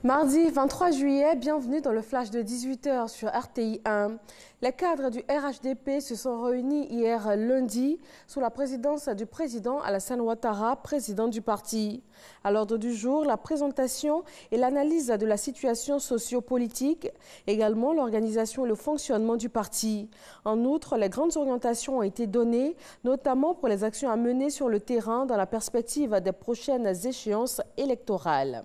Mardi 23 juillet, bienvenue dans le flash de 18 h sur RTI 1. Les cadres du RHDP se sont réunis hier lundi sous la présidence du président Alassane Ouattara, président du parti. À l'ordre du jour, la présentation et l'analyse de la situation socio-politique, également l'organisation et le fonctionnement du parti. En outre, les grandes orientations ont été données, notamment pour les actions à mener sur le terrain dans la perspective des prochaines échéances électorales.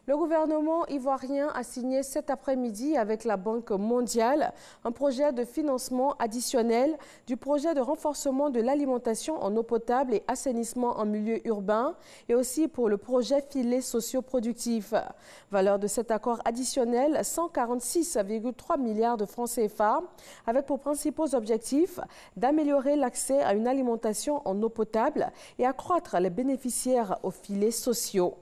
Le gouvernement ivoirien a signé cet après-midi avec la Banque mondiale un projet de financement additionnel du projet de renforcement de l'alimentation en eau potable et assainissement en milieu urbain et aussi pour le projet filet socio-productif. Valeur de cet accord additionnel, 146,3 milliards de francs CFA, avec pour principaux objectifs d'améliorer l'accès à une alimentation en eau potable et accroître les bénéficiaires aux filets sociaux.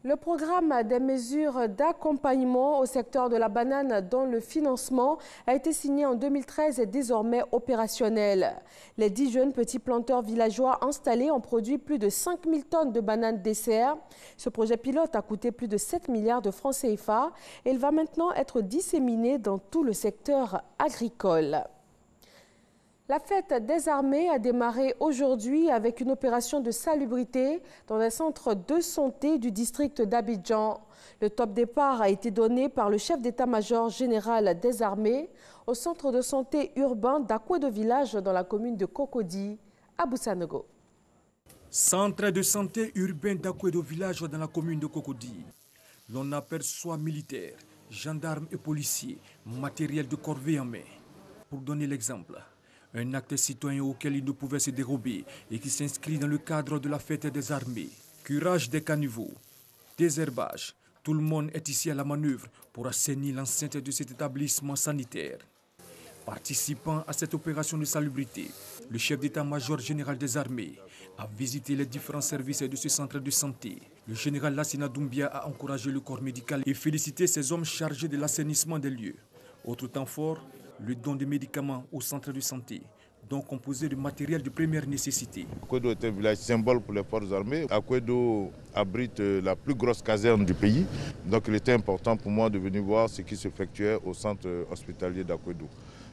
Le programme des mesures d'accompagnement au secteur de la banane dans le financement a été signé en 2013 et désormais opérationnel. Les 10 jeunes petits planteurs villageois installés ont produit plus de 5000 tonnes de bananes dessert. Ce projet pilote a coûté plus de 7 milliards de francs CFA et il va maintenant être disséminé dans tout le secteur agricole. La fête des armées a démarré aujourd'hui avec une opération de salubrité dans un centre de santé du district d'Abidjan. Le top départ a été donné par le chef d'état-major général des armées au centre de santé urbain d'Akwedo Village dans la commune de Cocody, à Boussanego. Centre de santé urbain d'Akwedo Village dans la commune de Cocody. L'on aperçoit militaires, gendarmes et policiers, matériel de corvée en main. Pour donner l'exemple, un acte citoyen auquel il ne pouvait se dérober et qui s'inscrit dans le cadre de la fête des armées. Curage des caniveaux, désherbage, tout le monde est ici à la manœuvre pour assainir l'enceinte de cet établissement sanitaire. Participant à cette opération de salubrité, le chef d'état-major général des armées a visité les différents services de ce centre de santé. Le général Lassina Doumbia a encouragé le corps médical et félicité ses hommes chargés de l'assainissement des lieux. Autre temps fort, le don de médicaments au centre de santé, dont composé de matériel de première nécessité. Akwedo est un village symbole pour les forces armées. Akwedo abrite la plus grosse caserne du pays. Donc il était important pour moi de venir voir ce qui s'effectuait au centre hospitalier d'Akwedo.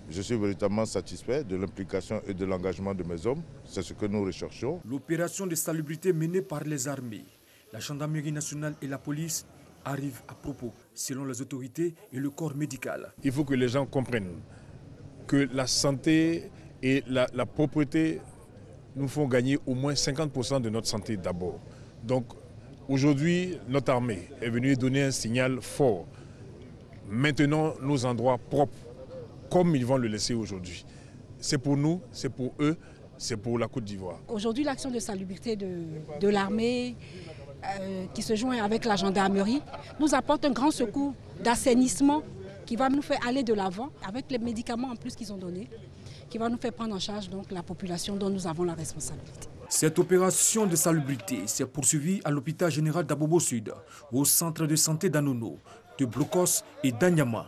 Je suis véritablement satisfait de l'implication et de l'engagement de mes hommes. C'est ce que nous recherchons. L'opération de salubrité menée par les armées, la gendarmerie nationale et la police arrive à propos, selon les autorités et le corps médical. Il faut que les gens comprennent que la santé et la propreté nous font gagner au moins 50% de notre santé d'abord. Donc aujourd'hui, notre armée est venue donner un signal fort. Maintenant, nos endroits propres, comme ils vont le laisser aujourd'hui. C'est pour nous, c'est pour eux, c'est pour la Côte d'Ivoire. Aujourd'hui, l'action de salubrité de l'armée qui se joint avec la gendarmerie nous apporte un grand secours d'assainissement qui va nous faire aller de l'avant avec les médicaments en plus qu'ils ont donnés, qui va nous faire prendre en charge donc la population dont nous avons la responsabilité. Cette opération de salubrité s'est poursuivie à l'hôpital général d'Abobo Sud, au centre de santé d'Anono, de Blocos et d'Anyama.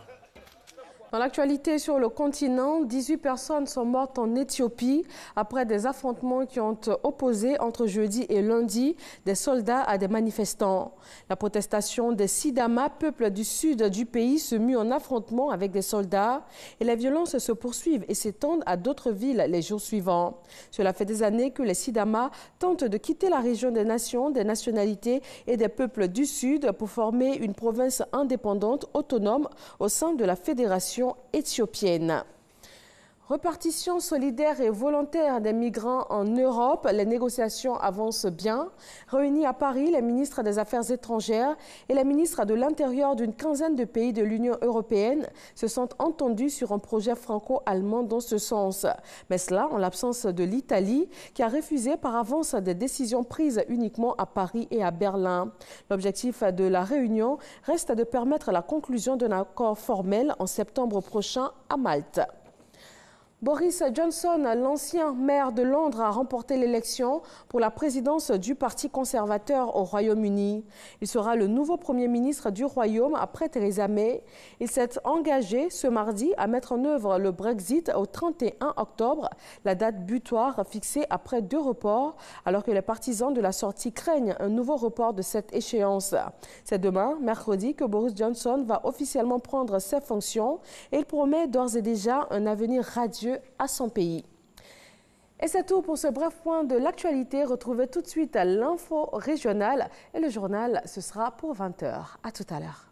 Dans l'actualité sur le continent, 18 personnes sont mortes en Éthiopie après des affrontements qui ont opposé entre jeudi et lundi des soldats à des manifestants. La protestation des Sidama, peuple du sud du pays, se mue en affrontement avec des soldats et les violences se poursuivent et s'étendent à d'autres villes les jours suivants. Cela fait des années que les Sidama tentent de quitter la région des nations, des nationalités et des peuples du sud pour former une province indépendante, autonome au sein de la fédération éthiopienne. Repartition solidaire et volontaire des migrants en Europe, les négociations avancent bien. Réunis à Paris, les ministres des Affaires étrangères et les ministres de l'Intérieur d'une quinzaine de pays de l'Union européenne se sont entendus sur un projet franco-allemand dans ce sens. Mais cela en l'absence de l'Italie qui a refusé par avance des décisions prises uniquement à Paris et à Berlin. L'objectif de la réunion reste de permettre la conclusion d'un accord formel en septembre prochain à Malte. Boris Johnson, l'ancien maire de Londres, a remporté l'élection pour la présidence du Parti conservateur au Royaume-Uni. Il sera le nouveau Premier ministre du Royaume après Theresa May. Il s'est engagé ce mardi à mettre en œuvre le Brexit au 31 octobre, la date butoir fixée après 2 reports, alors que les partisans de la sortie craignent un nouveau report de cette échéance. C'est demain, mercredi, que Boris Johnson va officiellement prendre ses fonctions et il promet d'ores et déjà un avenir radieux à son pays. Et c'est tout pour ce bref point de l'actualité. Retrouvez tout de suite l'info régionale et le journal, ce sera pour 20h. À tout à l'heure.